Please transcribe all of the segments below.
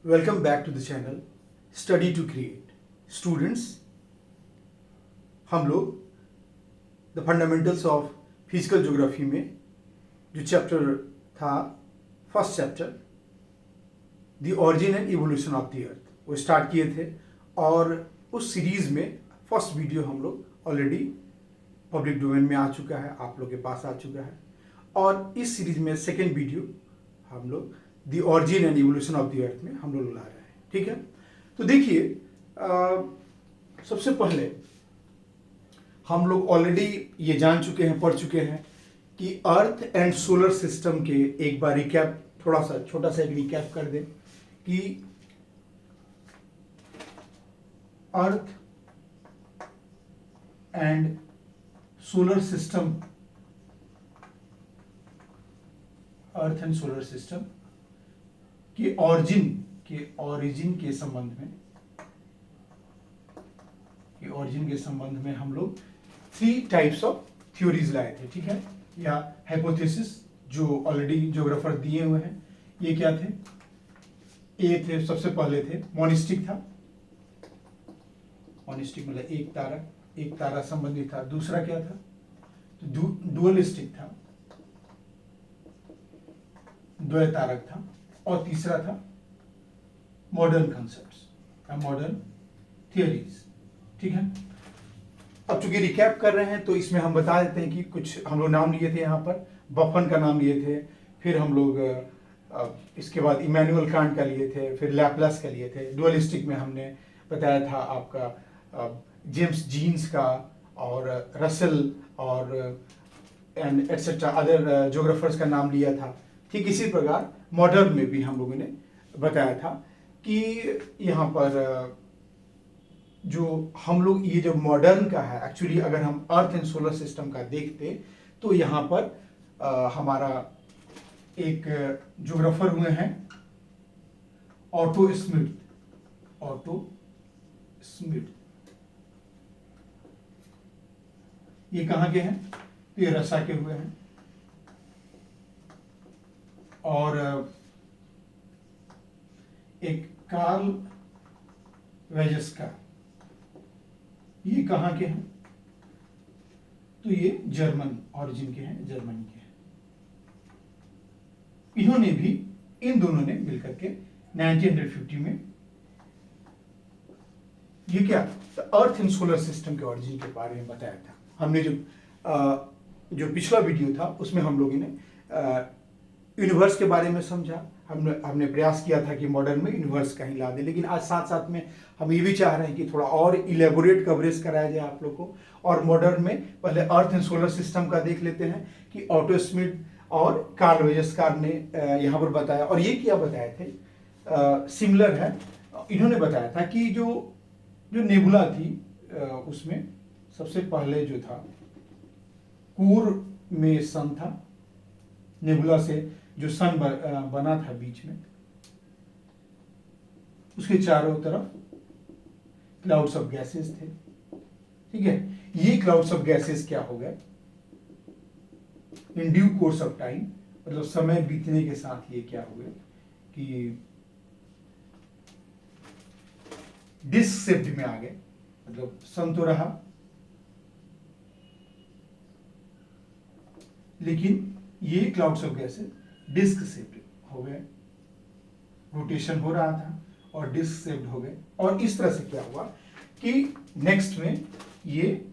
Welcome back to the channel Study to Create. Students, हम लोग the fundamentals of physical geography में जो chapter था, first chapter the origin and evolution of the earth, वो start किए थे। और उस सीरीज में फर्स्ट वीडियो हम लोग ऑलरेडी पब्लिक डोमेन में आ चुका है, आप लोग के पास आ चुका है। और इस सीरीज में सेकेंड वीडियो हम लोग the origin and evolution of the earth में हम लोग ला रहे हैं। ठीक है, तो देखिए, सबसे पहले हम लोग ऑलरेडी ये जान चुके हैं, पढ़ चुके हैं कि अर्थ एंड सोलर सिस्टम के एक बार रिकैप, थोड़ा सा छोटा सा एक रिकैप कर दें कि earth and solar system, earth and solar system के ओरिजिन के संबंध में हम लोग 3 टाइप्स ऑफ थ्योरीज लाए थे। ठीक है, या हाइपोथेसिस जो ऑलरेडी ज्योग्राफर दिए हुए हैं। ये क्या थे? ए थे, सबसे पहले थे मोनिस्टिक था। मोनिस्टिक मतलब एक तारा संबंधी था। दूसरा क्या था? तो डुअलिस्टिक था, द्वय तारक था। और तीसरा था मॉडर्न कंसेप्ट्स या मॉडर्न थियरीज। ठीक है, अब चूंकि रिकैप कर रहे हैं तो इसमें हम बता देते हैं कि कुछ हम लोग नाम लिए थे। यहाँ पर बफन का नाम लिए थे, फिर हम लोग इसके बाद इमैनुअल कांट का लिए थे, फिर लैपलास का लिए थे। डुअलिस्टिक में हमने बताया था आपका जेम्स जीन्स का और रसेल और एंड एटसेट्रा अदर ज्योग्राफर्स का नाम लिया था। ठीक इसी प्रकार मॉडर्न में भी हम लोगों ने बताया था कि यहाँ पर जो हम लोग ये जो मॉडर्न का है, एक्चुअली अगर हम अर्थ एंड सोलर सिस्टम का देखते तो यहाँ पर हमारा एक ज्योग्राफर हुए हैं ऑटो स्मिथ। ये कहाँ के हैं? तो ये रसा के हुए हैं। और एक कार्ल वेजस्का, ये कहाँ के हैं? तो ये जर्मन ओरिजिन के हैं, जर्मनी के हैं। इन्होंने भी, इन दोनों ने मिलकर के 1950 में ये क्या अर्थ एंड सोलर सिस्टम के ओरिजिन के बारे में बताया था। हमने जो पिछला वीडियो था उसमें हम लोगों ने यूनिवर्स के बारे में समझा। हमने प्रयास किया था कि मॉडर्न में यूनिवर्स कहीं ला दे, लेकिन आज साथ साथ में हम ये भी चाह रहे हैं कि थोड़ा और इलेबोरेट कवरेज कराया जाए आप लोग को। और मॉडर्न में पहले अर्थ एंड सोलर सिस्टम का देख लेते हैं कि ऑटो स्मिथ और कार्ल वेजस्कार ने यहाँ पर बताया। और ये क्या बताए थे? सिमिलर है। इन्होंने बताया था कि जो नेबुला थी उसमें सबसे पहले जो था कोर में सन था। नेबुला से जो सन बना था बीच में, उसके चारों तरफ क्लाउड्स ऑफ गैसेस थे। ठीक है, ये क्लाउड्स ऑफ गैसेस क्या हो गए? In due course of time, मतलब समय बीतने के साथ ये क्या हुए कि डिस्क शेप्ड में आ गए। मतलब सन तो रहा, लेकिन ये clouds of gases disc shaped हो गए, रोटेशन हो रहा था और डिस्क शेप्ड हो गए। और इस तरह से क्या हुआ कि नेक्स्ट में ये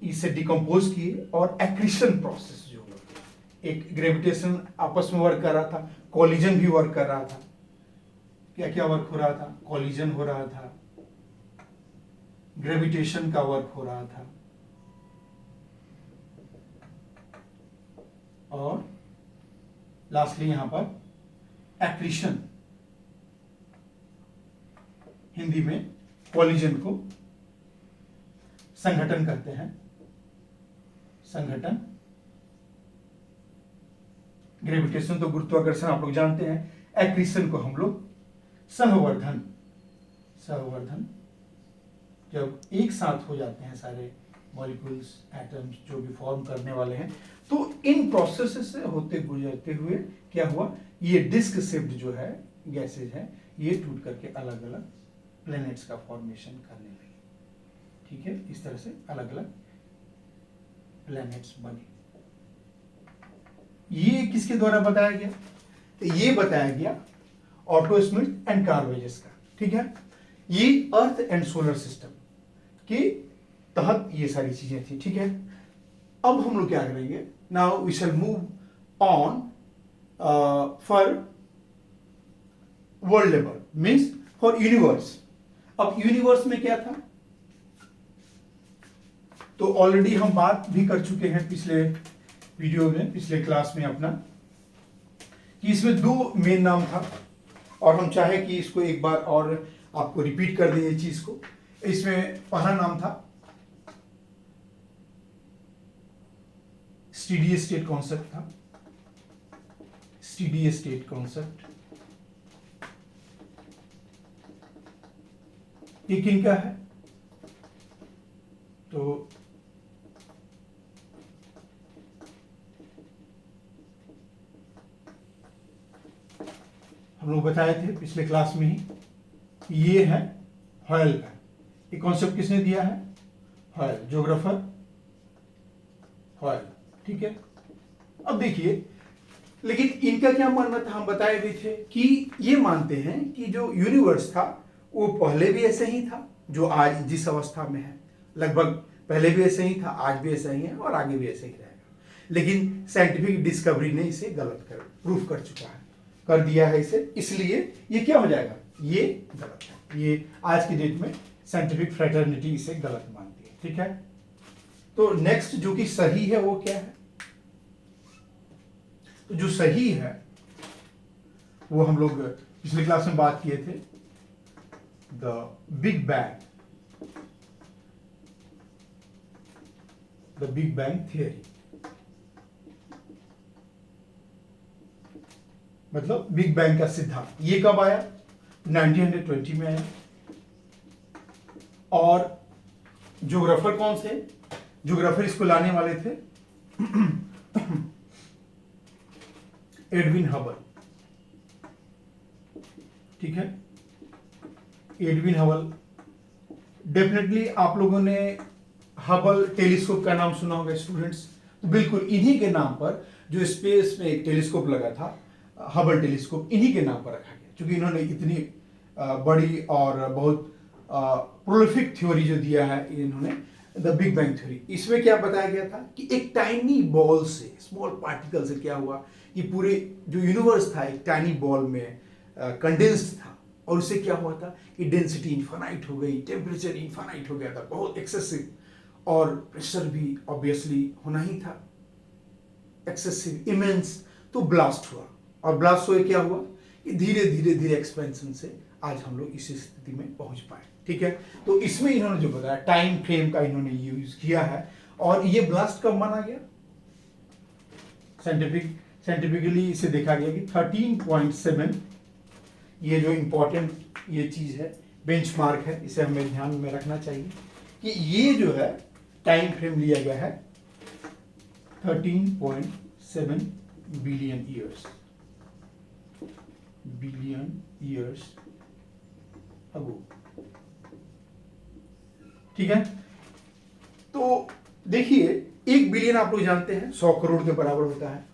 इसे डिकम्पोज किए और एक्रीशन प्रोसेस जो एक ग्रेविटेशन आपस में वर्क कर रहा था, कॉलिजन भी वर्क कर रहा था। क्या क्या वर्क हो रहा था? कॉलिजन हो रहा था, ग्रेविटेशन का वर्क हो रहा था, और लास्टली यहां पर एक्रीशन, हिंदी में कॉलिजन को संघटन कहते हैं। संघटन, ग्रेविटेशन तो गुरुत्वाकर्षण आप लोग जानते हैं, एक्रीशन को हम लोग सहवर्धन, जब एक साथ हो जाते हैं सारे मॉलिक्यूल्स, एटम्स जो भी फॉर्म करने वाले हैं। तो इन प्रोसेस से होते गुजरते हुए क्या हुआ, ये डिस्क शेप्ड जो है गैसेज है ये टूट करके अलग अलग प्लैनेट्स का फॉर्मेशन करने लगे। ठीक है, इस तरह से अलग अलग प्लैनेट्स बने। ये किसके द्वारा बताया गया, तो ये बताया गया ऑटो स्मिथ एंड कार्ल वेजेस का। ठीक है, ये अर्थ एंड सोलर सिस्टम के तहत ये सारी चीजें थी। ठीक है, अब हम लोग क्या करेंगे, now we shall move on for world level, means for universe. अब यूनिवर्स में क्या था, तो ऑलरेडी हम बात भी कर चुके हैं पिछले वीडियो में, पिछले क्लास में अपना, कि इसमें दो मेन नाम था, और हम चाहे कि इसको एक बार और आपको रिपीट कर दें ये चीज को। इसमें पहला नाम था स्टीडी स्टेट कॉन्सेप्ट था, स्टीडी स्टेट कॉन्सेप्ट। ये किनका है, तो हम लोग बताए थे पिछले क्लास में ही कि ये है हॉयल का। ये कॉन्सेप्ट किसने दिया है, हॉयल, ज्योग्राफर हॉयल। ठीक है, अब देखिए, लेकिन इनका क्या मानना था, हम बताए भी थे कि ये मानते हैं कि जो यूनिवर्स था वो पहले भी ऐसे ही था जो आज जिस अवस्था में है, लगभग पहले भी ऐसे ही था, आज भी ऐसा ही है और आगे भी ऐसे ही रहेगा। लेकिन साइंटिफिक डिस्कवरी ने इसे गलत कर प्रूफ कर चुका है, कर दिया है इसे, इसलिए ये क्या हो जाएगा, ये गलत है। ये आज की डेट में साइंटिफिक फ्रेटर्निटी इसे गलत मानती है। ठीक है, तो नेक्स्ट जो कि सही है वो क्या है, तो जो सही है वो हम लोग पिछले क्लास में बात किए थे, the big bang, the big bang theory, मतलब बिग बैंग का सिद्धांत। ये कब आया, 1920 में आया। और ज्योग्राफर कौन से, ज्योग्राफर इसको लाने वाले थे एडविन हबल। ठीक है, एडविन हबल, डेफिनेटली आप लोगों ने हबल टेलीस्कोप का नाम सुना होगा स्टूडेंट्स, तो बिल्कुल इन्हीं के नाम पर जो स्पेस में एक टेलीस्कोप लगा था, हबल टेलीस्कोप, इन्हीं के नाम पर रखा गया, क्योंकि इन्होंने इतनी बड़ी और बहुत प्रोलिफिक थ्योरी जो दिया है इन्होंने, द बिग बैंग थ्योरी। इसमें क्या बताया गया था कि एक टाइनी बॉल से, स्मॉल पार्टिकल से क्या हुआ कि पूरे जो यूनिवर्स था एक टाइनी बॉल में कंडेंस्ड था, और उससे क्या हुआ था कि डेंसिटी इनफाइनाइट हो गई, टेम्परेचर इनफाइनाइट हो गया था, बहुत एक्सेसिव, और प्रेशर भी ऑब्वियसली होना ही था, एक्सेसिव, इमेंस। तो ब्लास्ट हुआ, और ब्लास्ट हुए क्या हुआ कि धीरे धीरे धीरे एक्सपेंशन से आज हम लोग इस स्थिति में पहुंच पाए। ठीक है, तो इसमें इन्होंने जो बताया टाइम फ्रेम का इन्होंने यूज किया है, और ये ब्लास्ट कब माना गया, साइंटिफिकली इसे देखा गया कि 13.7, ये जो इंपॉर्टेंट ये चीज है, बेंचमार्क है, इसे हमें ध्यान में रखना चाहिए कि ये जो है टाइम फ्रेम लिया गया है 13.7 बिलियन ईयर्स अगो। ठीक है, तो देखिए 1 बिलियन आप लोग जानते हैं 100 करोड़ के बराबर होता है,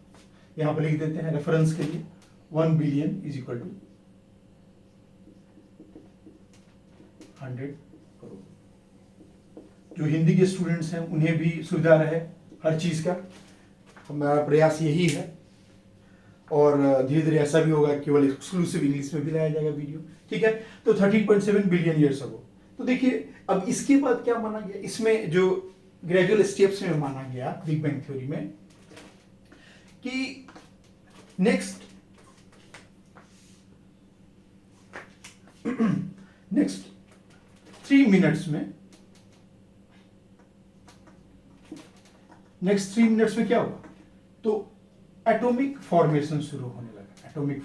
यहां पर लिख देते हैं रेफरेंस के लिए, 1 billion is equal to 100 crore. जो हिंदी के स्टूडेंट्स हैं उन्हें भी सुविधा रहे हर चीज का, हमारा प्रयास यही है, और धीरे धीरे ऐसा भी होगा केवल एक्सक्लूसिव इंग्लिश में भी लाया जाएगा वीडियो। ठीक है, तो 13.7 बिलियन ईयर्स अगो। तो देखिए अब इसके बाद क्या माना गया, इसमें जो ग्रेजुअल स्टेप्स में माना गया बिग बैंग थ्योरी में कि नेक्स्ट 3 मिनट्स में, नेक्स्ट 3 मिनट्स में क्या हुआ, तो एटॉमिक फॉर्मेशन शुरू होने लगा। एटॉमिक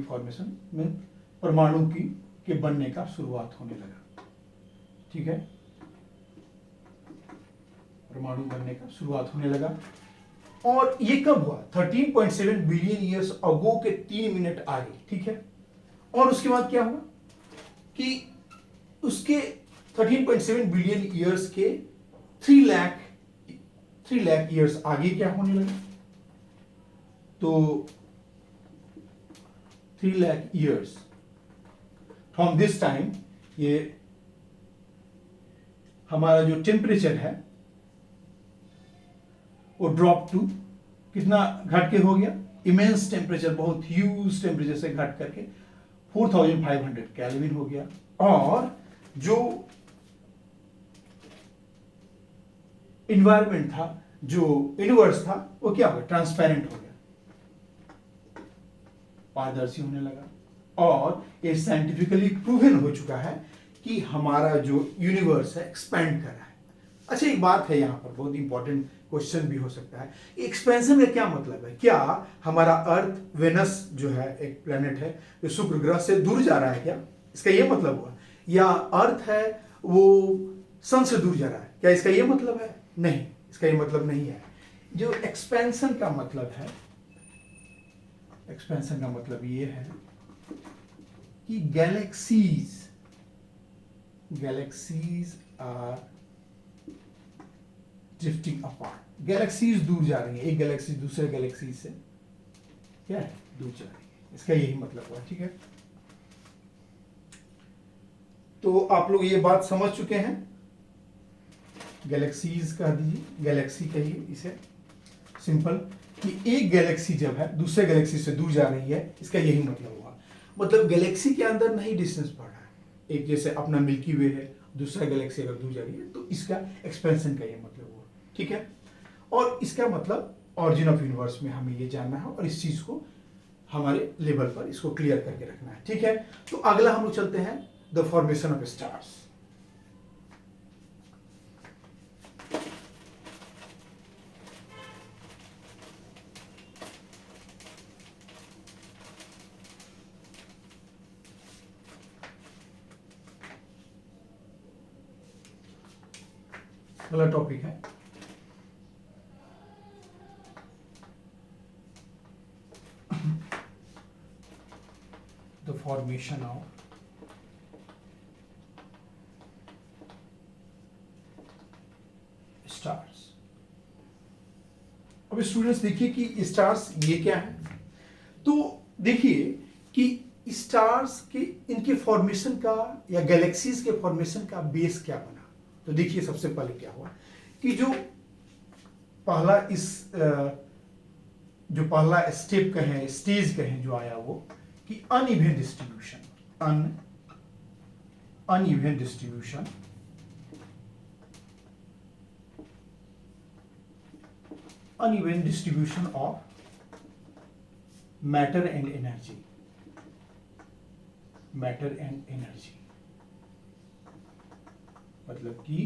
फॉर्मेशन में परमाणु के बनने का शुरुआत होने लगा। ठीक है, परमाणु बनने का शुरुआत होने लगा। और ये कब हुआ? 13.7 बिलियन ईयर्स अगो के 3 मिनट आगे, ठीक है। और उसके बाद क्या हुआ कि उसके 13.7 बिलियन ईयर्स के 3 लाख ईयर्स आगे क्या होने लगा? तो 3 lakh years from this time ये हमारा जो टेम्परेचर है वो ड्रॉप टू कितना घट के हो गया? इमेंस टेम्परेचर, बहुत ह्यूज टेम्परेचर से घट करके 4500 केल्विन हो गया। और जो इन्वायरमेंट था, जो यूनिवर्स था, वो क्या हो गया? ट्रांसपेरेंट हो गया, पारदर्शी होने लगा। और ये साइंटिफिकली प्रूवन हो चुका है कि हमारा जो यूनिवर्स है एक्सपैंड कर रहा है। अच्छा, एक बात है यहाँ पर, बहुत इंपॉर्टेंट क्वेश्चन भी हो सकता है, एक्सपेंशन का क्या मतलब है? क्या हमारा अर्थ, वेनस जो है एक प्लेनेट है जो शुक्र ग्रह से दूर जा रहा है क्या? इसका ये मतलब हुआ? या अर्थ है वो सन से दूर जा रहा है, क्या इसका ये मतलब है? नहीं, इसका ये मतलब नहीं है। जो एक्सपेंशन का मतलब है, एक्सपेंशन का मतलब ये है कि galaxies are drifting apart. Galaxies दूर जा रही है, एक गैलेक्सी दूसरे गैलेक्सी से क्या है? दूर जा रही है, इसका यही मतलब हुआ, ठीक है। तो आप लोग ये बात समझ चुके हैं, गैलेक्सीज कह दीजिए, गैलेक्सी कहिए इसे सिंपल, कि एक गैलेक्सी जब है दूसरे गैलेक्सी से दूर जा रही है, इसका यही मतलब हुआ। मतलब गैलेक्सी के अंदर नहीं डिस्टेंस बढ़ रहा है, एक जैसे अपना मिल्की वे है, दूसरा गैलेक्सी अगर दूर जा रही है तो इसका एक्सपेंशन का ये मतलब हुआ, ठीक है। और इसका मतलब ऑरिजिन ऑफ यूनिवर्स में हमें ये जानना है और इस चीज को हमारे लेवल पर इसको क्लियर करके रखना है, ठीक है। तो अगला हम लोग चलते हैं द फॉर्मेशन ऑफ स्टार्स। अगला टॉपिक है द फॉर्मेशन ऑफ स्टार्स। अब स्टूडेंट्स देखिए कि स्टार्स ये क्या है। तो देखिए कि स्टार्स के इनके फॉर्मेशन का या गैलेक्सीज के फॉर्मेशन का बेस क्या बना। तो देखिए सबसे पहले क्या हुआ कि जो पहला स्टेप कहें, स्टेज कहें जो आया वो कि uneven distribution of matter and energy. मतलब कि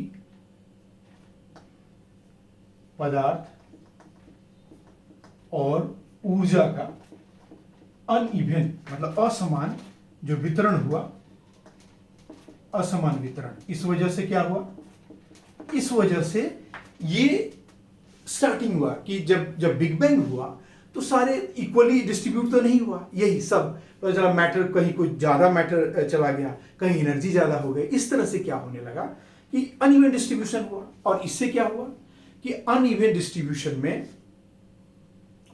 पदार्थ और ऊर्जा का अनइवन मतलब असमान जो वितरण हुआ, असमान वितरण। इस वजह से क्या हुआ? इस वजह से ये स्टार्टिंग हुआ कि जब बिग बैंग हुआ तो सारे इक्वली डिस्ट्रीब्यूट तो नहीं हुआ, यही सब तो जरा मैटर, कहीं कुछ ज्यादा मैटर चला गया, कहीं एनर्जी ज्यादा हो गई। इस तरह से क्या होने लगा कि अनइवन डिस्ट्रीब्यूशन हुआ। और इससे क्या हुआ कि अनइवन डिस्ट्रीब्यूशन में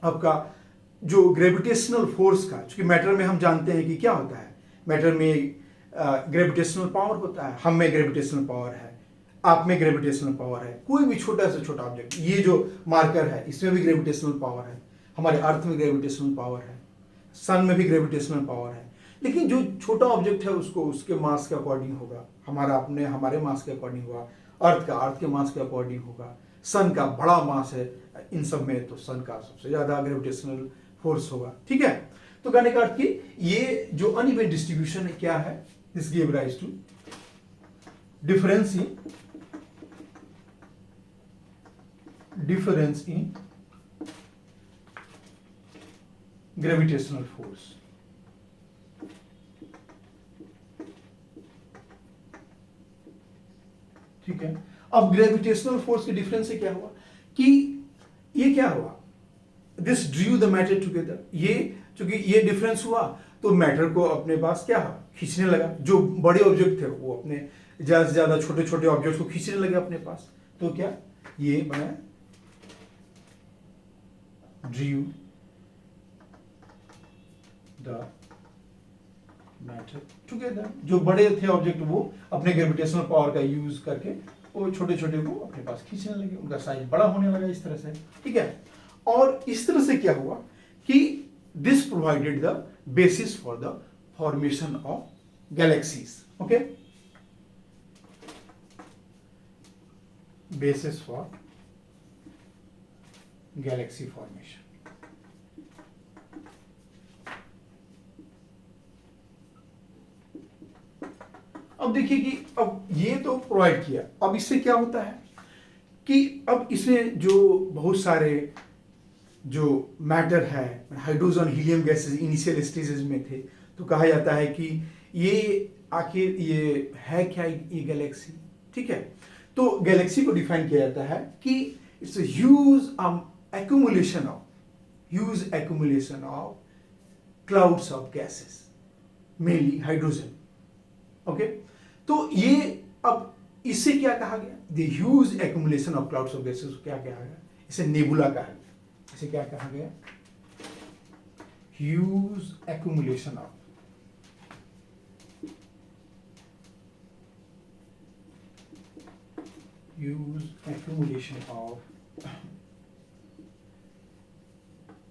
आपका जो ग्रेविटेशनल फोर्स का, क्योंकि मैटर में हम जानते हैं कि क्या होता है, मैटर में ग्रेविटेशनल पावर होता है, हम में ग्रेविटेशनल पावर है, आप में ग्रेविटेशनल पावर है, कोई भी छोटा से छोटा ऑब्जेक्ट, ये जो मार्कर है इसमें भी ग्रेविटेशनल पावर है, हमारे अर्थ में ग्रेविटेशनल पावर है, सन में भी ग्रेविटेशनल पावर है। लेकिन जो छोटा ऑब्जेक्ट है उसको उसके मास के अकॉर्डिंग होगा, हमारे मास के अकॉर्डिंग होगा, अर्थ के मास के अकॉर्डिंग होगा, सन का बड़ा मास है इन सब में तो सन का सबसे ज्यादा ग्रेविटेशनल फोर्स होगा, ठीक है। तो कहने का अर्थ कि ये जो अनइवन डिस्ट्रीब्यूशन है क्या है, this give rise to difference in gravitational force। ठीक है। अब ग्रेविटेशनल फोर्स के डिफरेंस से क्या हुआ कि ये क्या हुआ, this Drew the matter together, ये चूंकि ये डिफरेंस हुआ तो मैटर को अपने पास क्या खींचने लगा, जो बड़े ऑब्जेक्ट थे वो अपने ज्यादा से ज्यादा छोटे छोटे ऑब्जेक्ट को खींचने लगे अपने पास, तो क्या ये बना ड्रू द मैटर टुगेदर, जो बड़े थे ऑब्जेक्ट वो अपने ग्रेविटेशनल पावर का यूज करके वो छोटे छोटे को अपने पास खींचने लगे, उनका साइज बड़ा होने लगा इस तरह से, ठीक है। और इस तरह से क्या हुआ कि this provided the basis for the formation of galaxies, okay, basis for Galaxy formation. अब देखिए कि अब ये तो प्रोवाइड किया, अब इससे क्या होता है कि अब इसमें जो बहुत सारे जो मैटर है, hydrogen helium gases initial stages में थे, तो कहा जाता है कि ये आखिर ये है क्या, ये गैलेक्सी, ठीक है। तो गैलेक्सी को डिफाइन किया जाता है कि it's a huge accumulation of clouds of gases, mainly hydrogen, okay. तो ये अब इससे क्या कहा गया, the huge accumulation of clouds of gases, क्या कहा गया, इसे नेबुला कहा गया, इसे क्या कहा गया, huge accumulation of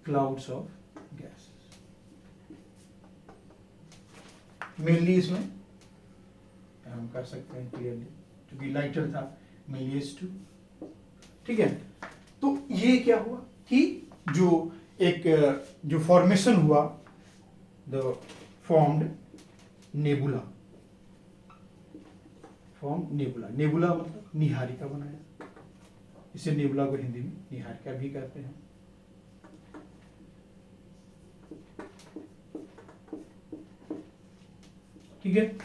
clouds of gases, mainly इसमें हम कर सकते हैं क्लियरली, क्योंकि लाइटर था मेलियस टू, ठीक है। तो ये क्या हुआ कि जो एक जो फॉर्मेशन हुआ, द फॉर्म्ड नेबुला, नेबुला मतलब निहारिका बनाया, इसे नेबुला को हिंदी में निहारिका भी कहते हैं, ठीक है।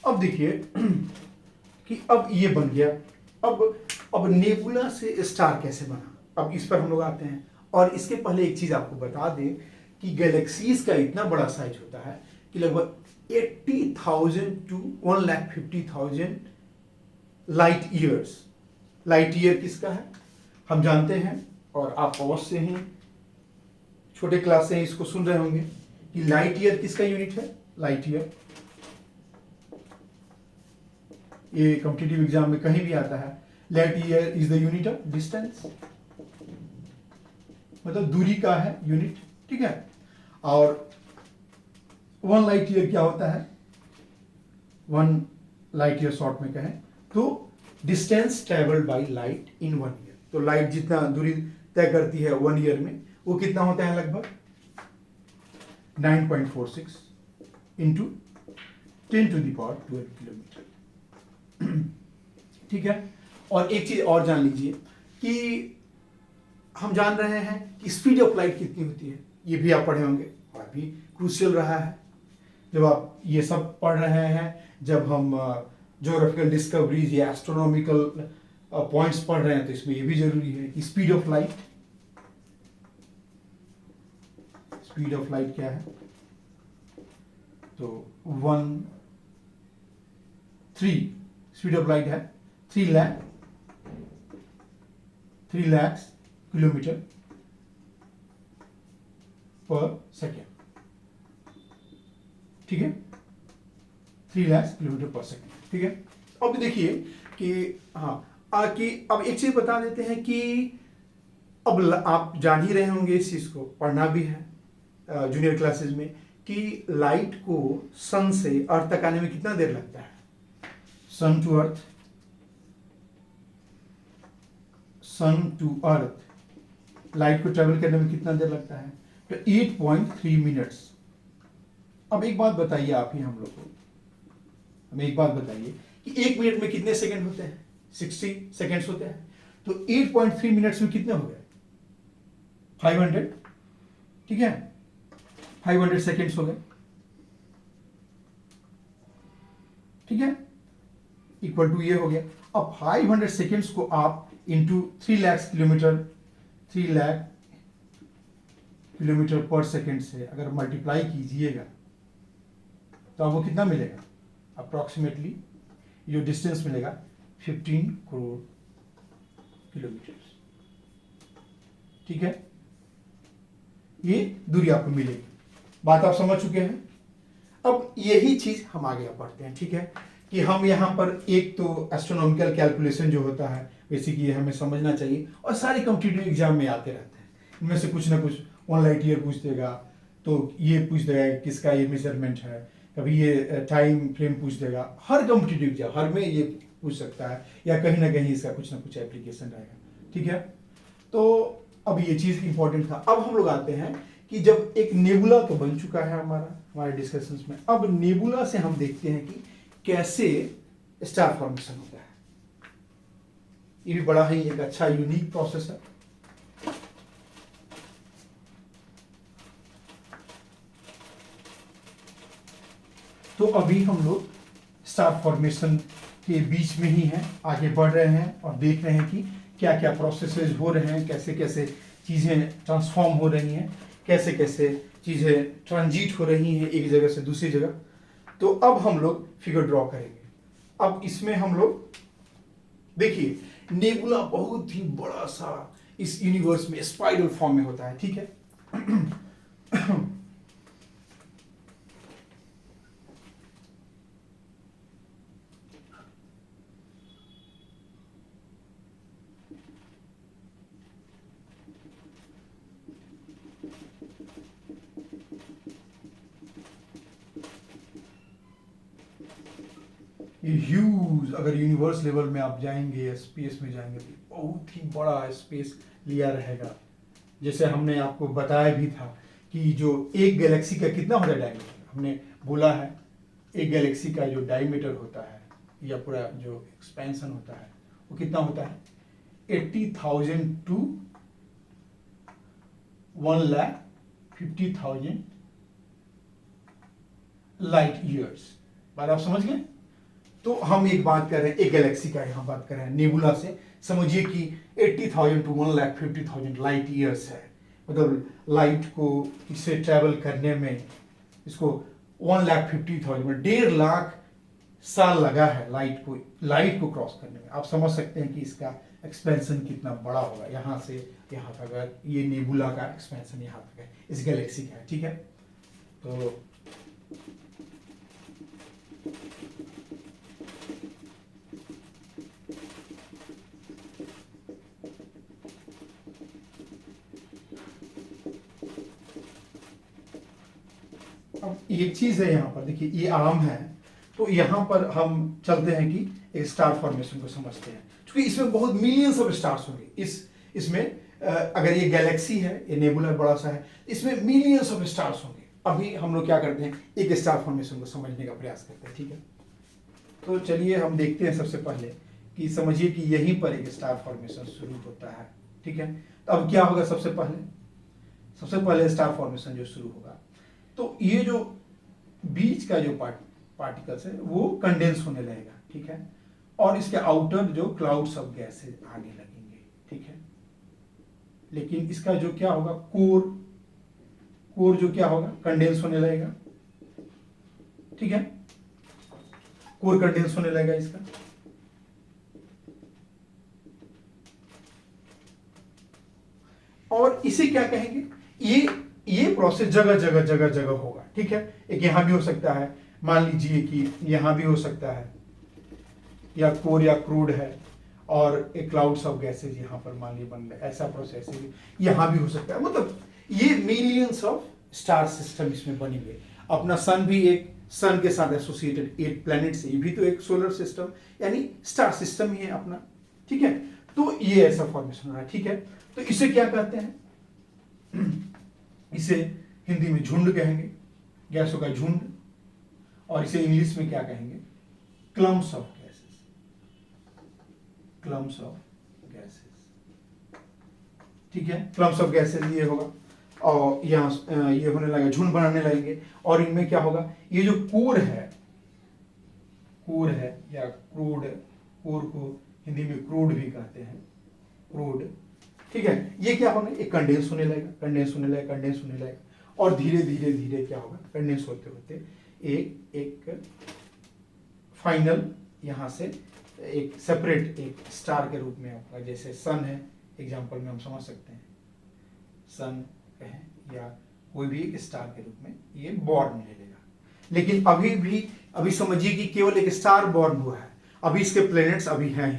अब देखिए कि अब ये बन गया, अब नेबुला से स्टार कैसे बना, अब इस पर हम लोग आते हैं। और इसके पहले एक चीज आपको बता दें कि गैलेक्सीज का इतना बड़ा साइज होता है कि लगभग 80,000 to 1,50,000 light years. Light year किसका है हम जानते हैं, और आप अवश्य से हैं, छोटे क्लास से इसको सुन रहे होंगे कि लाइट ईयर किसका यूनिट है, लाइट ईयर, ये कॉम्पिटिटिव एग्जाम में कहीं भी आता है, light year is the unit of distance, मतलब दूरी का है यूनिट, ठीक है। और 1 लाइट ईयर क्या होता है, 1 लाइट ईयर शॉर्ट में कहें तो distance travelled by light in 1 year. तो लाइट जितना दूरी तय करती है 1 ईयर में, वो कितना होता है, लगभग 9.46 इंटू 10⁻12 किलोमीटर, ठीक है। और एक चीज और जान लीजिए कि हम जान रहे हैं कि स्पीड ऑफ लाइट कितनी होती है, ये भी आप पढ़े होंगे और भी क्रूशियल रहा है जब आप ये सब पढ़ रहे हैं, जब हम ज्योग्राफिकल डिस्कवरीज या एस्ट्रोनॉमिकल पॉइंट्स पढ़ रहे हैं, तो इसमें ये भी जरूरी है कि स्पीड ऑफ लाइट क्या है, तो 3 स्पीड ऑफ लाइट है 3 लाख किलोमीटर पर सेकेंड, ठीक है, 3 लाख किलोमीटर पर सेकेंड, ठीक है। अब देखिए कि कि अब एक चीज बता देते हैं कि अब आप जान ही रहे होंगे, इस चीज को पढ़ना भी है जूनियर क्लासेस में, कि लाइट को सन से अर्थ तक आने में कितना देर लगता है, सन टू अर्थ लाइट को ट्रेवल करने में कितना देर लगता है, तो 8.3 मिनट्स। अब एक बात बताइए आप ही हम लोग को, हमें एक बात बताइए कि 1 मिनट में कितने सेकंड होते हैं, 60 सेकंड्स होते हैं, तो 8.3 मिनट्स में कितने हो गए, 500, ठीक है, 500 सेकंड्स हो गए, ठीक है। इक्वल टू ये हो गया। अब 500 सेकेंड्स को आप into 3 lakh kilometre, 3 lakh kilometre पर सेकेंड से अगर मल्टीप्लाई कीजिएगा तो आपको कितना मिलेगा? अप्रोक्सीमेटली जो डिस्टेंस मिलेगा 15 करोड़ किलोमीटर। ठीक है, ये दूरी आपको मिलेगी। बात आप समझ चुके हैं। अब यही चीज हम आगे बढ़ते हैं। ठीक है, कि हम यहाँ पर एक तो एस्ट्रोनॉमिकल कैलकुलेशन जो होता है बेसिकली ये हमें समझना चाहिए, और सारे कॉम्पिटिटिव एग्जाम में आते रहते हैं। इनमें से कुछ ना कुछ 1 लाइट ईयर पूछ देगा, तो ये पूछ देगा किसका ये मेजरमेंट है, कभी ये टाइम फ्रेम पूछ देगा। हर कॉम्पिटिटिव एग्जाम हर में ये पूछ सकता है, या कहीं ना कहीं इसका कुछ ना कुछ एप्लीकेशन रहेगा। ठीक है, तो अब ये चीज इंपॉर्टेंट था। अब हम लोग आते हैं कि जब एक नेबुला तो बन चुका है हमारे डिस्कशंस में, अब नेबुला से हम देखते हैं कि कैसे स्टार फॉर्मेशन होता है। ये भी बड़ा ही एक अच्छा यूनिक प्रोसेस है। तो अभी हम लोग स्टार फॉर्मेशन के बीच में ही हैं, आगे बढ़ रहे हैं और देख रहे हैं कि क्या क्या प्रोसेसेस हो रहे हैं, कैसे कैसे चीज़ें ट्रांसफॉर्म हो रही हैं, कैसे कैसे चीज़ें ट्रांजिट हो रही हैं एक जगह से दूसरी जगह। तो अब हम लोग फिगर ड्रॉ करेंगे। अब इसमें हम लोग देखिए, नेबुला बहुत ही बड़ा सा इस यूनिवर्स में स्पाइरल फॉर्म में होता है। ठीक है, ये ह्यूज, अगर यूनिवर्स लेवल में आप जाएंगे, स्पेस में जाएंगे, तो बहुत ही बड़ा स्पेस लिया रहेगा। जैसे हमने आपको बताया भी था कि जो एक गैलेक्सी का कितना होता है डायमीटर, हमने बोला है एक गैलेक्सी का जो डायमीटर होता है या पूरा जो एक्सपेंशन होता है वो कितना होता है? 80,000 टू 1,50,000 लाइट ईयर्स। बात आप समझ गए? तो हम एक बात कर रहे हैं, एक गैलेक्सी का यहाँ बात कर रहे हैं नेबुला से। समझिए कि 80,000 टू 1,50,000 लाइट ईयर्स है। मतलब लाइट को इससे ट्रैवल करने में इसको 1,50,000 में 1.5 लाख साल लगा है लाइट को क्रॉस करने में। आप समझ सकते हैं कि इसका एक्सपेंशन कितना बड़ा होगा। यहाँ से यहाँ तक, अगर ये नेबुला का एक्सपेंशन यहाँ तक है, इस गैलेक्सी का है। ठीक है, तो अब एक चीज है यहाँ पर देखिए, ये आम है, तो यहाँ पर हम चलते हैं कि एक स्टार फॉर्मेशन को समझते हैं। क्योंकि इसमें बहुत मिलियंस ऑफ स्टार्स होंगे। इसमें अगर ये गैलेक्सी है, ये नेबुला बड़ा सा है, इसमें मिलियंस ऑफ स्टार्स होंगे। अभी हम लोग क्या करते हैं, एक स्टार फॉर्मेशन को समझने का प्रयास करते हैं। ठीक है, तो चलिए हम देखते हैं सबसे पहले कि समझिए कि यहीं पर एक स्टार फॉर्मेशन शुरू होता है। ठीक है, तो अब क्या होगा? सबसे पहले स्टार फॉर्मेशन जो शुरू होगा, तो ये जो बीच का जो पार्टिकल्स है वो कंडेंस होने लगेगा। ठीक है, और इसके आउटर जो क्लाउड्स ऑफ गैसेज आने लगेंगे। ठीक है, लेकिन इसका जो क्या होगा, कोर जो क्या होगा, कंडेंस होने लगेगा। ठीक है, कोर कंडेंस होने लगेगा इसका। और इसे क्या कहेंगे, ये प्रोसेस जगह होगा। ठीक है, एक यहां भी हो सकता है, मान लीजिए कि यहां भी हो सकता है, या कोर या क्रूड है, और एक क्लाउड्स ऑफ गैसेज यहां पर मान लीजिए बन रहे, ऐसा प्रोसेस यहां भी हो सकता है। मतलब ये मिलियंस ऑफ स्टार सिस्टम इसमें बनेंगे। अपना सन भी एक सन के साथ एसोसिएटेड 8 प्लैनेट से, ये भी तो एक सोलर सिस्टम यानी स्टार सिस्टम ही है अपना। ठीक है, तो ये ऐसा फॉर्मेशन हो रहा है। ठीक है, तो इसे क्या कहते हैं? इसे हिंदी में झुंड कहेंगे, गैसों का झुंड। और इसे इंग्लिश में क्या कहेंगे? Clumps of gases. Clumps of gases. ठीक है, क्लम्स ऑफ गैसेस ये होगा, और यहाँ ये होने लगेगा, झुंड बनाने लगेंगे। और इनमें क्या होगा, ये जो कोर कोर है या क्रूड, कोर को हिंदी में क्रूड भी कहते हैं, क्रूड, ठीक है। ये क्या होगा, एक कंडेंस होने लगेगा, कंडेंस होने लगेगा, कंडेंस होने लगेगा, और धीरे धीरे धीरे क्या होगा, कंडेंस होते होते एक फाइनल यहाँ से एक सेपरेट एक स्टार के रूप में होगा। जैसे सन है, एग्जांपल में हम समझ सकते हैं, सन कहें या कोई भी एक स्टार के रूप में ये बॉर्न ले लेगा। लेकिन अभी समझिए कि केवल एक स्टार बॉर्न हुआ है, अभी इसके प्लैनेट्स अभी हैं ही,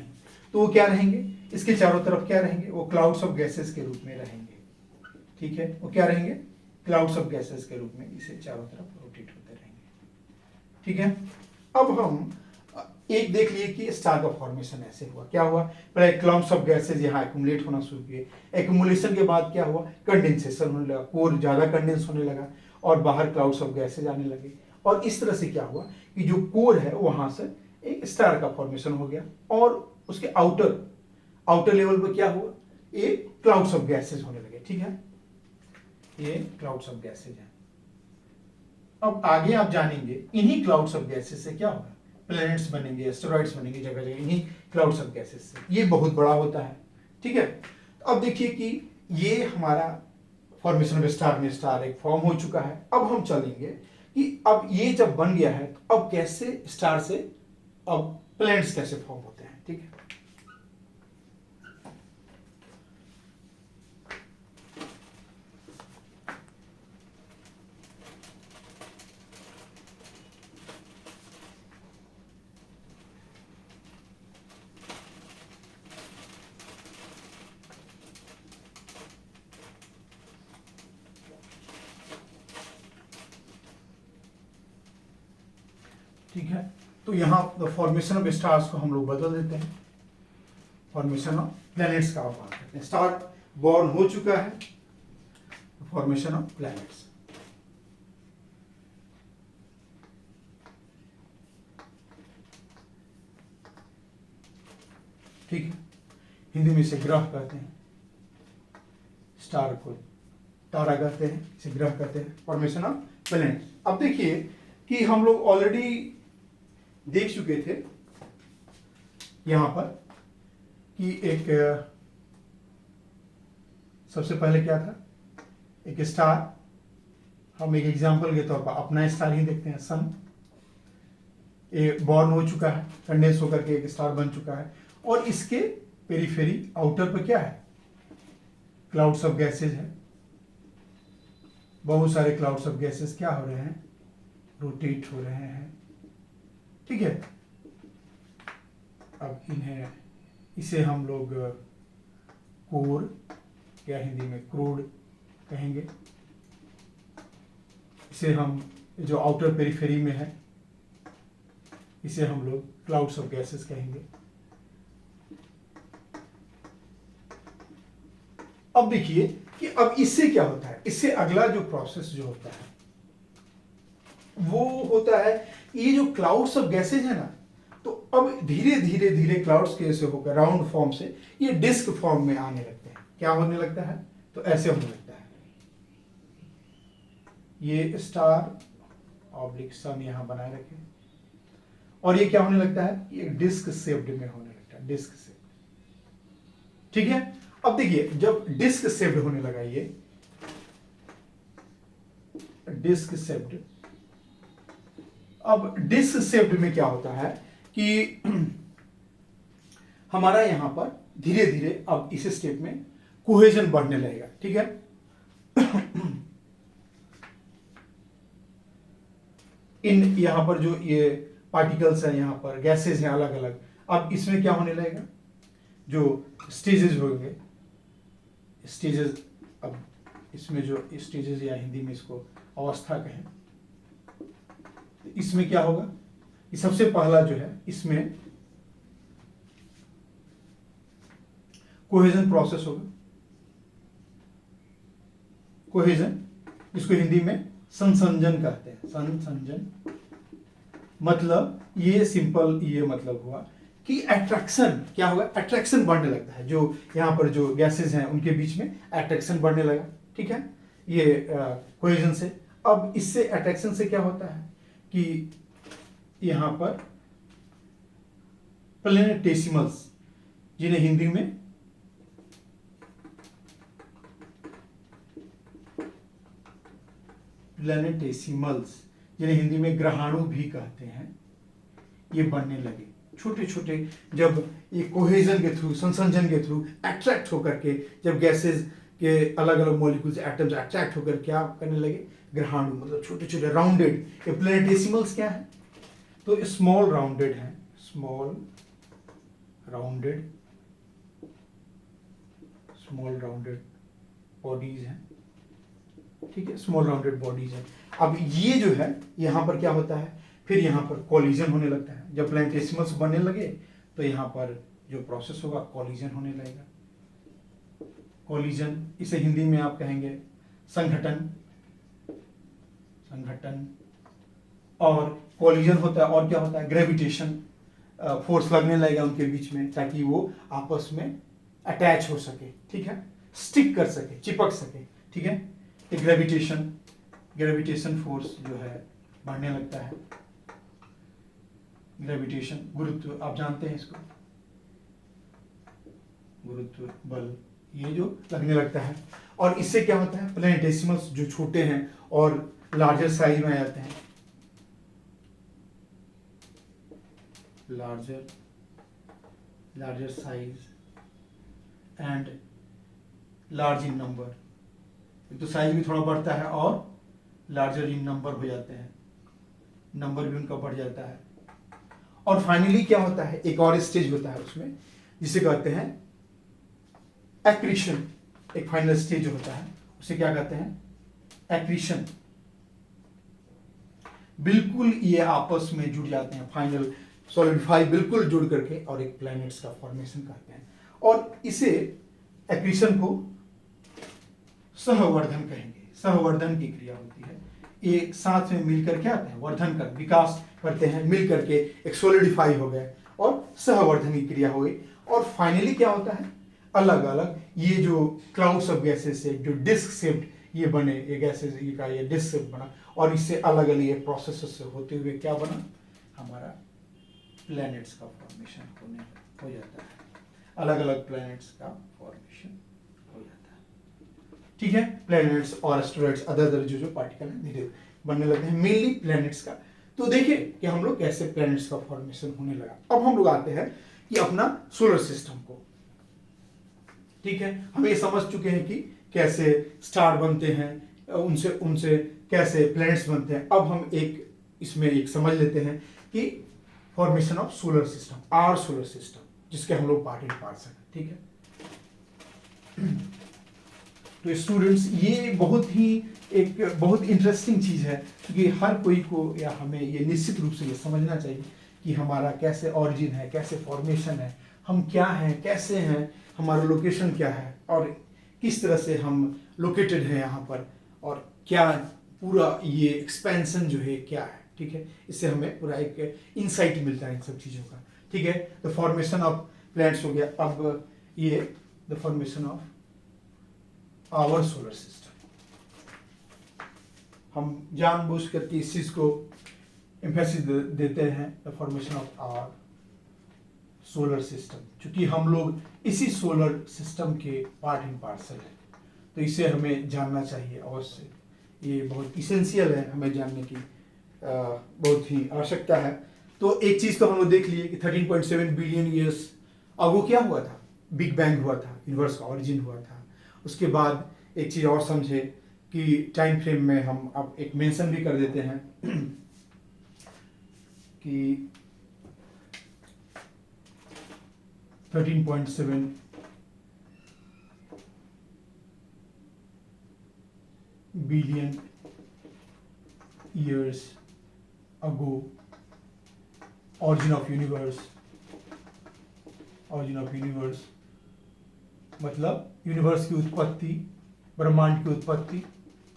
तो वो क्या रहेंगे, इसके चारों तरफ क्या रहेंगे, वो क्लाउड्स ऑफ गैसेस के रूप में रहेंगे, ठीक है। वो क्या रहेंगे, क्लाउड्स ऑफ गैसेस के रूप में इसे चारों तरफ रोटेट होते रहेंगे, ठीक है। अब हम एक देख लिए कि स्टार का फॉर्मेशन ऐसे हुआ, क्या हुआ, पहले क्लाउड्स ऑफ गैसेस यहाँ एक्यूमुलेट होना शुरू किए, एक्यूमुलेशन के बाद क्या हुआ, कंडेंसेशन होने लगा, कोर ज्यादा कंडेंस होने लगा और बाहर क्लाउड्स ऑफ गैसेस आने लगे, और इस तरह से क्या हुआ कि जो कोर है वहां से एक स्टार का फॉर्मेशन हो गया, और उसके आउटर लेवल पर क्या हुआ, ये क्लाउड्स ऑफ गैसेस होने लगे, ठीक है। ये क्लाउड्स ऑफ गैसेस हैं। अब आगे आप जानेंगे इन्हीं क्लाउड्स ऑफ गैसेस से क्या होगा, प्लैनेट्स बनेंगे, एस्टेरॉइड्स बनेंगे जगह जगह इन्हीं क्लाउड्स ऑफ गैसेस से। ये बहुत बड़ा होता है, ठीक है। अब देखिए कि ये हमारा फॉर्मेशन ऑफ स्टार में स्टार एक फॉर्म हो चुका है। अब हम चलेंगे कि अब ये जब बन गया है तो अब कैसे स्टार से अब प्लैनेट्स कैसे फॉर्म होते हैं, ठीक है। ठीक है, तो यहाँ फॉर्मेशन ऑफ स्टार्स को हम लोग बदल देते हैं, फॉर्मेशन ऑफ प्लैनेट्स का बात करते हैं। स्टार बॉर्न हो चुका है, फॉर्मेशन ऑफ प्लैनेट्स, ठीक है। हिंदी में इसे ग्रह कहते हैं, स्टार को तारा कहते हैं, इसे ग्रह कहते हैं, फॉर्मेशन ऑफ प्लैनेट्स। अब देखिए कि हम लोग ऑलरेडी देख चुके थे यहां पर कि एक सबसे पहले क्या था, एक स्टार, हम एक एग्जांपल के तौर पर अपना स्टार ही देखते हैं, सन, ये बॉर्न हो चुका है, कंडेंस होकर के एक स्टार बन चुका है, और इसके पेरीफेरी आउटर पर क्या है, क्लाउड्स ऑफ गैसेज है, बहुत सारे क्लाउड्स ऑफ गैसेज क्या हो रहे हैं, रोटेट हो रहे हैं, ठीक है। अब इसे हम लोग कोर या हिंदी में क्रूड कहेंगे, इसे हम जो आउटर पेरिफेरी में है इसे हम लोग क्लाउड्स ऑफ गैसेस कहेंगे। अब देखिए कि अब इससे क्या होता है, इससे अगला जो प्रोसेस जो होता है वो होता है, ये जो क्लाउड्स ऑफ गैसेज है ना, तो अब धीरे धीरे धीरे क्लाउड्स कैसे होकर राउंड फॉर्म से ये डिस्क फॉर्म में आने लगते हैं। क्या होने लगता है, तो ऐसे होने लगता है, ये स्टार ऑब्लिक सन यहां बनाए रखे, और ये क्या होने लगता है, ये डिस्क शेप्ड में होने लगता है, डिस्क शेप्ड, ठीक है। अब देखिए जब डिस्क शेप्ड होने लगा, ये डिस्क शेप्ड, अब डिस्क शेप्ड में क्या होता है कि हमारा यहां पर धीरे धीरे अब इस स्टेप में कोहेजन बढ़ने लगेगा, ठीक है। इन यहां पर जो ये पार्टिकल्स हैं, यहां पर गैसेस हैं अलग अलग, अब इसमें क्या होने लगेगा, जो स्टेजेस होंगे, स्टेजेस, अब इसमें जो स्टेजेस या हिंदी में इसको अवस्था कहें, इसमें क्या होगा, ये सबसे पहला जो है इसमें कोहेजन प्रोसेस होगा, कोहेजन जिसको हिंदी में संसंजन कहते हैं, संसंजन, मतलब ये सिंपल ये मतलब हुआ कि अट्रैक्शन क्या होगा, अट्रैक्शन बढ़ने लगता है, जो यहाँ पर जो गैसेस हैं उनके बीच में अट्रैक्शन बढ़ने लगा, ठीक है, ये कोहेजन से। अब इससे अट्रैक्शन से क्या होता है कि यहाँ पर प्लैनेटेसिमल्स, जिन्हें हिंदी में प्लैनेटेसिमल्स, जिन्हें हिंदी में ग्रहाणु भी कहते हैं, ये बनने लगे। छोटे छोटे, जब ये कोहेजन के थ्रू, संसंजन के थ्रू अट्रैक्ट होकर के, जब गैसेस के अलग अलग मॉलिक्यूल्स, एटम्स अट्रैक्ट होकर क्या करने लगे, ग्रहाणु, मतलब छोटे छोटे राउंडेड। ये प्लैनेटेसिमल्स क्या है, तो स्मॉल राउंडेड है, स्मॉल राउंडेड बॉडीज हैं, ठीक है, स्मॉल राउंडेड बॉडीज हैं। अब ये जो है, यहाँ पर क्या होता है, फिर यहाँ पर कॉलिजन होने लगता है। जब प्लैनेटेसिमल्स बनने लगे तो यहाँ पर जो प्रोसेस होगा, कॉलिजन होने लगेगा। कॉलिजन, इसे हिंदी में आप कहेंगे संघटन, और कॉलिजन होता है, और क्या होता है, ग्रेविटेशन फोर्स लगने लगेगा उनके बीच में, ताकि वो आपस में अटैच हो सके, ठीक है, स्टिक कर सके, चिपक सके, ठीक है। एक ग्रेविटेशन फोर्स जो है बढ़ने लगता है। ग्रेविटेशन, गुरुत्व, आप जानते हैं इसको, गुरुत्व बल, ये जो लगने लगता है। और इससे क्या होता है, प्लैनेटेसिमल्स जो छोटे हैं और लार्जर साइज में आ जाते हैं, larger size and large in number. तो साइज भी थोड़ा बढ़ता है और लार्जर इन नंबर हो जाते हैं, नंबर भी उनका बढ़ जाता है। और फाइनली क्या होता है, एक और स्टेज होता है उसमें, जिसे कहते हैं एक्रीशन। एक फाइनल स्टेज जो होता है उसे क्या कहते हैं, एक्रीशन। बिल्कुल ये आपस में जुड़ जाते हैं, फाइनल सॉलिडिफाई बिल्कुल जुड़ करके, और एक प्लैनेट्स का फॉर्मेशन करते हैं। और इसे, एक्रीशन को सहवर्धन कहेंगे। सहवर्धन की क्रिया होती है, एक साथ में मिलकर क्या आते हैं, वर्धन कर, विकास करते हैं, मिल करके एक सॉलिडिफाई हो गए और सहवर्धन की क्रिया हुई। और फाइनली क्या होता है, अलग अलग ये जो क्लाउड्स ऑफ गैसेस से जो डिस्क शेप्ड ये बने, ये गैसेस का ये डिस्क शेप बना, और इससे अलग अलग ये प्रोसेस से होते हुए क्या बना, हमारा प्लैनेट्स का फॉर्मेशन हो जाता है। अलग अलग प्लैनेट्स का फॉर्मेशन हो जाता है, ठीक है। प्लैनेट्स और एस्टेरॉइड्स, अदर जो पार्टिकल हैं, धीरे बनने लगते हैं, मेनली प्लैनेट्स का। तो देखिए कि हम लोग कैसे प्लैनेट्स का फॉर्मेशन होने लगा। अब हम लोग आते हैं कि अपना सोलर सिस्टम को, ठीक है। हम ये समझ चुके हैं कि कैसे स्टार बनते हैं, उनसे कैसे प्लैनेट्स बनते हैं। अब हम इसमें एक समझ लेते हैं कि formation of solar system, our solar system, जिसके हम लोग पार्ट इन पार्ट्स हैं, ठीक है। तो स्टूडेंट्स, ये बहुत इंटरेस्टिंग चीज है, क्योंकि हर कोई को या हमें ये निश्चित रूप से ये समझना चाहिए कि हमारा कैसे ऑरिजिन है, कैसे फॉर्मेशन है, हम क्या हैं, कैसे हैं, हमारा लोकेशन क्या है, और किस तरह से हम लोकेटेड हैं यहाँ पर, और क्या पूरा ये एक्सपेंशन जो है क्या है, ठीक है। इससे हमें पूरा एक इंसाइट मिलता है इन सब चीज़ों का, ठीक है। द फॉर्मेशन ऑफ प्लैनेट्स हो गया। अब ये the formation of our solar system, हम जानबूझ करके इस चीज़ को एम्फेसिस देते हैं, the formation of our solar system, क्योंकि हम लोग इसी सोलर सिस्टम के पार्ट एंड पार्सल हैं, तो इसे हमें जानना चाहिए अवश्य। ये बहुत इसेंशियल है, हमें जानने की बहुत ही आवश्यकता है। तो एक चीज़ तो हम लोग देख लिए कि 13.7 बिलियन ईयर्स अगो क्या हुआ था, बिग बैंग हुआ था, यूनिवर्स का ऑरिजिन हुआ था। उसके बाद एक चीज़ और समझे कि टाइम फ्रेम में हम अब एक मेंशन भी कर देते हैं कि 13.7 billion years ago, origin of universe मतलब यूनिवर्स की उत्पत्ति, ब्रह्मांड की उत्पत्ति,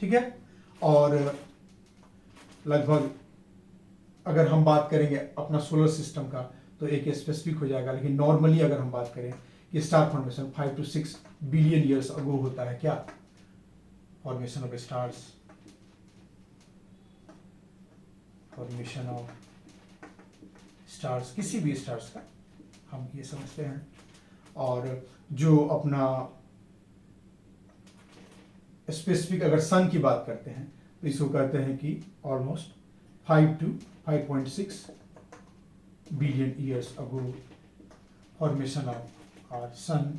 ठीक है। और लगभग अगर हम बात करेंगे अपना सोलर सिस्टम का तो एक स्पेसिफिक हो जाएगा, लेकिन नॉर्मली अगर हम बात करें कि star formation 5 to 6 billion years अगो होता है, क्या formation of stars, formation of stars, किसी भी स्टार्स का हम ये समझते हैं। और जो अपना स्पेसिफिक अगर सन की बात करते हैं तो इसको कहते हैं कि almost 5 to 5.6 billion years ago formation of our sun,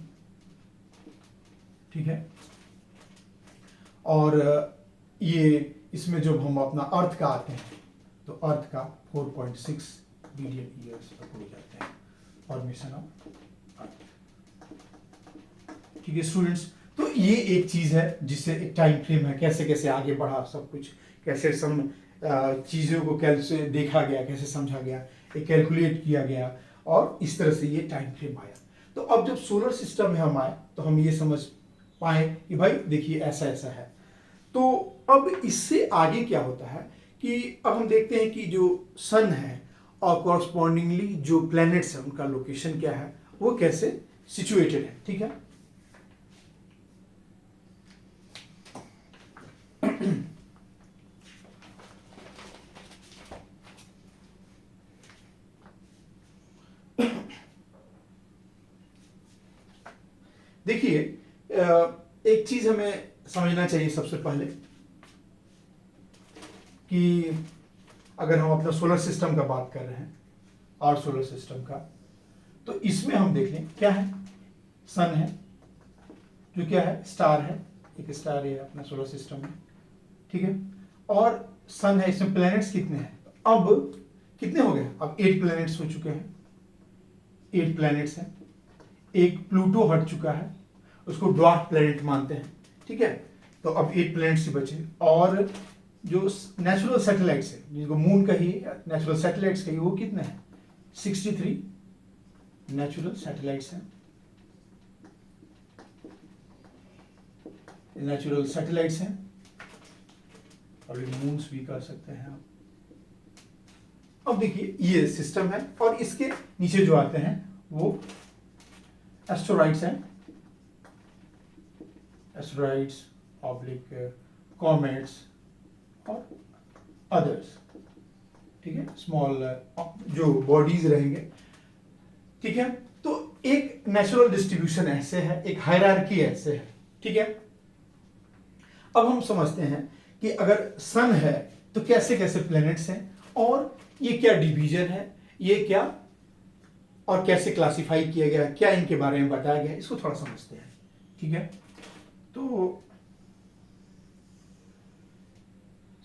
ठीक है। और ये इसमें जब हम अपना अर्थ का आते हैं तो अर्थ का 4.6 बिलियन ईयर्स अगो जाते हैं फॉर्मेशन ऑफ अर्थ, ठीक है स्टूडेंट्स। तो ये एक चीज है जिससे एक टाइम फ्रेम है, कैसे कैसे आगे बढ़ा सब कुछ, कैसे चीजों को कैसे देखा गया, कैसे समझा गया, एक कैलकुलेट किया गया और इस तरह से ये टाइम फ्रेम आया। तो अब जब सोलर सिस्टम में हम आए तो हम ये समझ पाए कि भाई देखिए ऐसा ऐसा है। तो अब इससे आगे क्या होता है कि अब हम देखते हैं कि जो सन है और कॉरस्पॉन्डिंगली जो प्लैनेट्स हैं उनका लोकेशन क्या है, वो कैसे सिचुएटेड है, ठीक है। देखिए एक चीज हमें समझना चाहिए सबसे पहले कि अगर हम अपना सोलर सिस्टम का बात कर रहे हैं और सोलर सिस्टम का, तो इसमें हम देख लें क्या है, सन है जो क्या है, स्टार है, एक स्टार है अपना सोलर सिस्टम में, ठीक है। और सन है, इसमें प्लैनेट्स कितने हैं, अब कितने हो गए, अब 8 प्लैनेट्स हो चुके हैं, 8 प्लैनेट्स हैं। एक प्लूटो हट चुका है, उसको ड्वार्फ प्लैनेट मानते हैं, ठीक है। तो अब 8 प्लैनेट्स ही बचे। और जो नेचुरल सैटेलाइट्स है, जिनको मून कहिए, नेचुरल सैटेलाइट्स कहिए, वो कितने हैं, 63 नेचुरल सैटेलाइट्स हैं, नेचुरल सैटेलाइट्स हैं, और मून्स भी कर सकते हैं आप। अब देखिए ये सिस्टम है और इसके नीचे जो आते हैं वो एस्टेरॉइड्स हैं, एस्टेरॉइड्स ऑब्लिक कॉमेट्स और अदर्स, ठीक है, स्मॉल जो बॉडीज रहेंगे, ठीक है। तो एक नेचुरल डिस्ट्रीब्यूशन ऐसे है, एक हायरार्की ऐसे है, ठीक है। अब हम समझते हैं कि अगर सन है तो कैसे कैसे प्लैनेट्स हैं और ये क्या डिवीजन है, ये क्या और कैसे क्लासिफाई किया गया, क्या इनके बारे में बताया गया, इसको थोड़ा समझते हैं, ठीक है। तो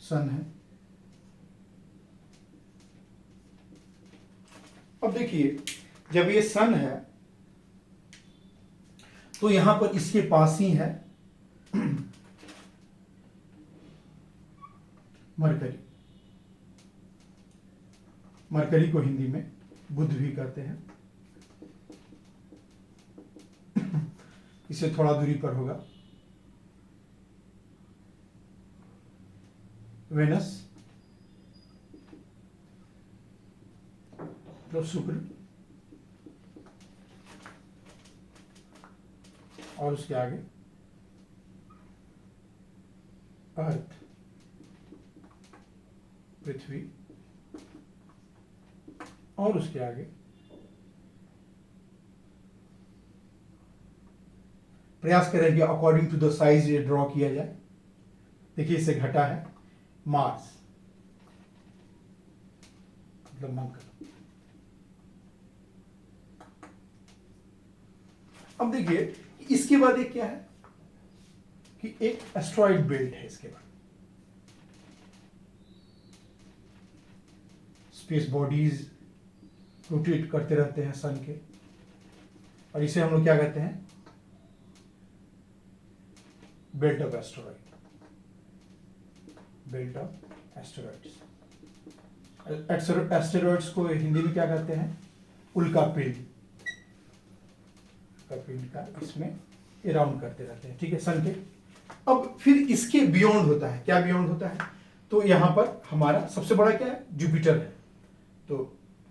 सन है, अब देखिए जब ये सन है तो यहां पर इसके पास ही है मरकरी, मरकरी को हिंदी में बुध भी कहते हैं। इससे थोड़ा दूरी पर होगा वेनस, तो शुक्र, और उसके आगे अर्थ, पृथ्वी, और उसके आगे प्रयास करेंगे अकॉर्डिंग टू द साइज ये ड्रॉ किया जाए। देखिए इससे घटा है मार्स, मतलब मंगल। अब देखिए इसके बाद एक क्या है कि एक एस्ट्रॉइड बेल्ट है, इसके बाद स्पेस बॉडीज रोटेट करते रहते हैं सन के, और इसे हम लोग क्या कहते हैं, belt of asteroid, belt of asteroids. Asteroids को हिंदी में क्या कहते हैं, उल्का पिंड, पिंड का इसमें अराउंड करते रहते हैं, ठीक है, सन के। अब फिर इसके बियॉन्ड होता है, क्या बियॉन्ड होता है, तो यहां पर हमारा सबसे बड़ा क्या है, जुपिटर है। तो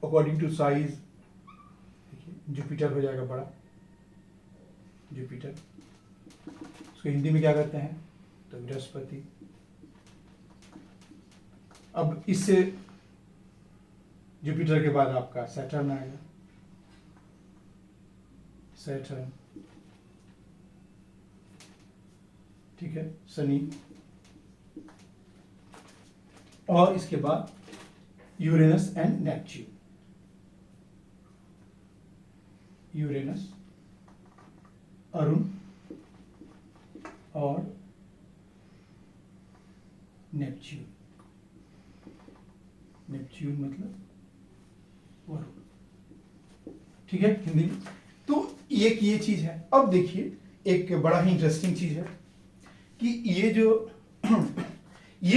अकॉर्डिंग टू साइज देखिए जुपिटर हो जाएगा बड़ा, जुपिटर, उसको हिंदी में क्या कहते हैं, तो बृहस्पति। अब इससे जुपिटर के बाद आपका सैटर्न आएगा, सैटर्न, ठीक है, शनि, और इसके बाद Uranus and Neptune, Uranus, Arun और नेपच्यून, नेपच्यून मतलब वरुण, ठीक है हिंदी में। तो एक ये चीज है। अब देखिए एक बड़ा ही इंटरेस्टिंग चीज है कि ये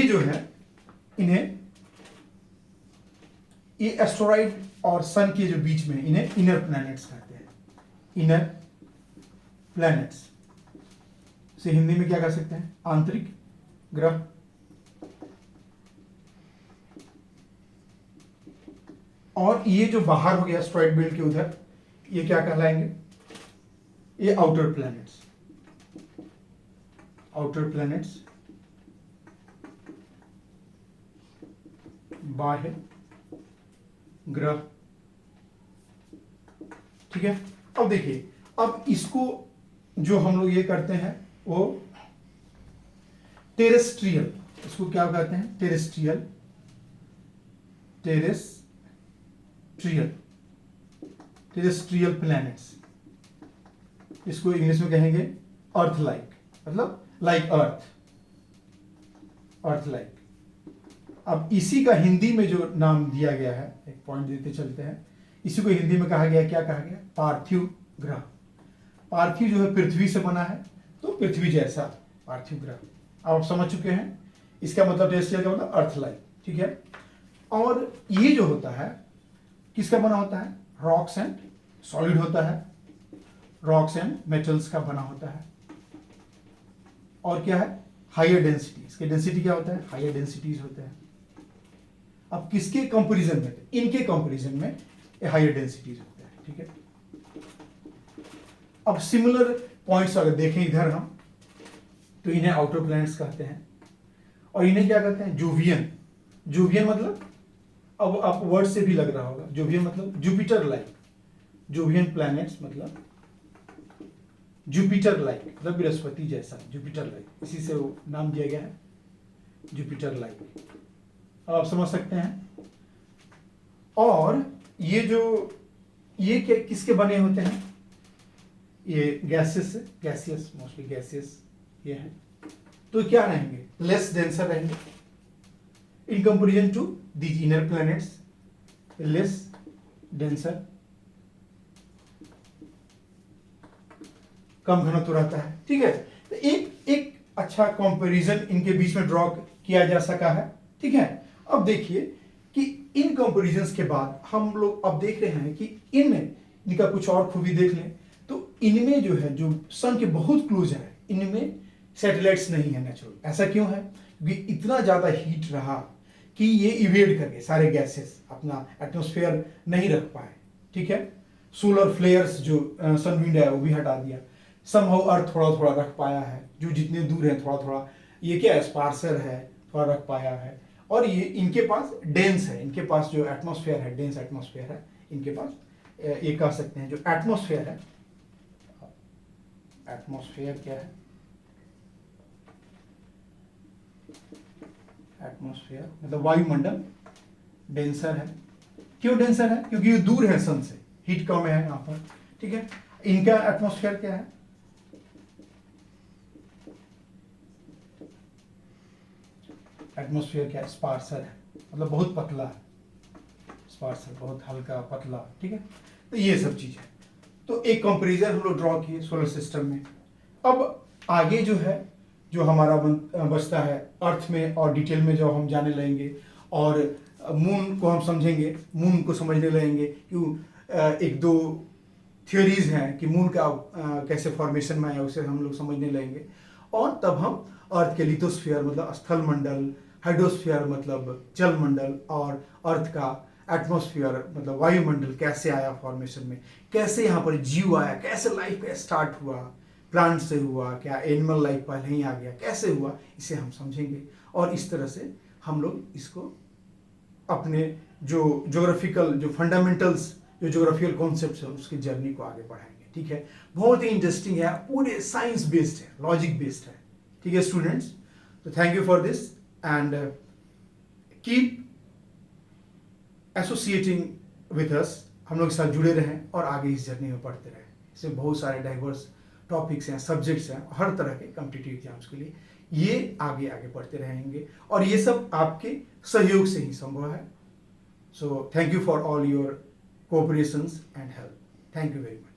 जो है इन्हें, ये एस्टेरॉइड और सन के जो बीच में इन्हें इनर प्लैनेट्स कहते हैं। इनर प्लैनेट्स से हिंदी में क्या कर सकते हैं? आंतरिक ग्रह। और ये जो बाहर हो गया एस्टेरॉइड बेल्ट के उधर, ये क्या कहलाएंगे? ये आउटर प्लैनेट्स, आउटर प्लैनेट्स, बाह्य ग्रह, ठीक है। अब देखिए, अब इसको जो हम लोग ये करते हैं वो टेरेस्ट्रियल, इसको क्या कहते हैं? टेरेस्ट्रियल, टेरेस्ट्रियल, टेरेस्ट्रियल प्लैनेट्स, इसको इंग्लिश में कहेंगे अर्थ लाइक, मतलब लाइक अर्थ, अर्थ लाइक। अब इसी का हिंदी में जो नाम दिया गया है, एक पॉइंट देते चलते हैं, इसी को हिंदी में कहा गया, क्या कहा गया? पार्थिव ग्रह। पार्थिव जो है पृथ्वी से बना है, तो पृथ्वी जैसा पार्थिव ग्रह। आप समझ चुके हैं इसका मतलब? टेरेस्ट्रियल का मतलब अर्थ लाइक, ठीक है। और ये जो होता है किसका बना होता है? रॉक्स एंड सॉलिड होता है, रॉक्स एंड मेटल्स का बना होता है। और क्या है? हायर डेंसिटी, इसके डेंसिटी क्या होता है? हायर डेंसिटीज होते हैं। अब किसके कंपैरिजन में? इनके कंपैरिजन में हायर डेंसिटीज होते हैं, ठीक है। अब सिमिलर पॉइंट्स अगर देखें इधर हम, तो इन्हें आउटर प्लैनेट्स कहते हैं। और इन्हें क्या कहते हैं? जोवियन। जोवियन मतलब, अब आप वर्ड से भी लग रहा होगा, जोवियन मतलब जुपिटर लाइक, जोवियन प्लैनेट्स मतलब जुपिटर लाइक, मतलब बृहस्पति जैसा, जुपिटर लाइक, इसी से वो नाम दिया गया है, जुपिटर लाइक। आप समझ सकते हैं। और ये जो, ये क्या किसके बने होते हैं? ये गैसेस, गैसियस, मोस्टली गैसियस ये है। तो क्या रहेंगे? लेस डेंसर रहेंगे in comparison to these inner planets, less denser, कम घनत्व रहता है, ठीक है। तो एक अच्छा कंपैरिजन इनके बीच में ड्रॉ किया जा सका है, ठीक है। अब देखिए कि इन कंपैरिजंस के बाद हम लोग अब देख रहे हैं कि इनका कुछ और खूबी देख लें, तो इनमें जो है, जो सन के बहुत क्लोज है, इनमें सैटेलाइट्स नहीं है नेचुरल। ऐसा क्यों है? क्योंकि इतना ज्यादा हीट रहा कि ये इवेड करके सारे गैसेस अपना एटमॉस्फेयर नहीं रख पाए, ठीक है। सोलर फ्लेयर्स जो सन विंड है वो भी हटा दिया। समहाउ अर्थ थोड़ा थोड़ा रख पाया है, जो जितने दूर है थोड़ा थोड़ा, ये क्या है? स्पार्सर है, थोड़ा रख पाया है। और ये इनके पास डेंस है, इनके पास जो एटमॉस्फेयर है, डेंस एटमॉस्फेयर है इनके पास। ये कह सकते हैं जो एटमॉस्फेयर है, एटमॉस्फेयर क्या है? एटमॉस्फेयर मतलब वायुमंडल डेंसर है। क्यों डेंसर है? क्योंकि ये दूर है सन से, हीट कम है यहाँ पर, ठीक है। इनका एटमॉस्फेयर क्या है? एटमॉस्फेयर क्या है? स्पार्सर है, मतलब बहुत पतला है, स्पार्सर बहुत हल्का पतला, ठीक है। तो ये सब चीज है। तो एक कंपैरिजन हम लोग ड्रॉ किए सोलर सिस्टम में। अब आगे जो है, जो हमारा बचता है अर्थ में, और डिटेल में जो हम जाने लगेंगे, और मून को हम समझेंगे, मून को समझने लगेंगे। क्यों? एक दो थ्योरीज हैं कि मून का कैसे फॉर्मेशन में आया, उसे हम लोग समझने लगेंगे। और तब हम अर्थ के लिथोस्फीयर मतलब स्थल मंडल, हाइड्रोस्फीयर मतलब जल मंडल, और अर्थ का एटमॉस्फेयर मतलब वायुमंडल कैसे आया फॉर्मेशन में, कैसे यहाँ पर जीव आया, कैसे लाइफ का स्टार्ट हुआ, प्लांट से हुआ, क्या एनिमल लाइफ पहले ही आ गया, कैसे हुआ, इसे हम समझेंगे। और इस तरह से हम लोग इसको अपने जो ज्योग्राफिकल, जो फंडामेंटल्स, जो ज्योग्राफिकल कॉन्सेप्ट्स है, उसकी जर्नी को आगे बढ़ाएंगे। ठीक है, बहुत ही इंटरेस्टिंग है, पूरे साइंस बेस्ड है, लॉजिक बेस्ड है, ठीक है स्टूडेंट्स। तो thank you for this and keep associating with us, हम लोग के साथ जुड़े रहें और आगे इस जर्नी में पढ़ते रहें। इसमें बहुत सारे डाइवर्स टॉपिक्स हैं, सब्जेक्ट्स हैं, हर तरह के कॉम्पिटिटिव एग्जाम्स के लिए ये आगे आगे बढ़ते रहेंगे और ये सब आपके सहयोग से ही संभव है। So thank you for all your cooperations and help. Thank you very much.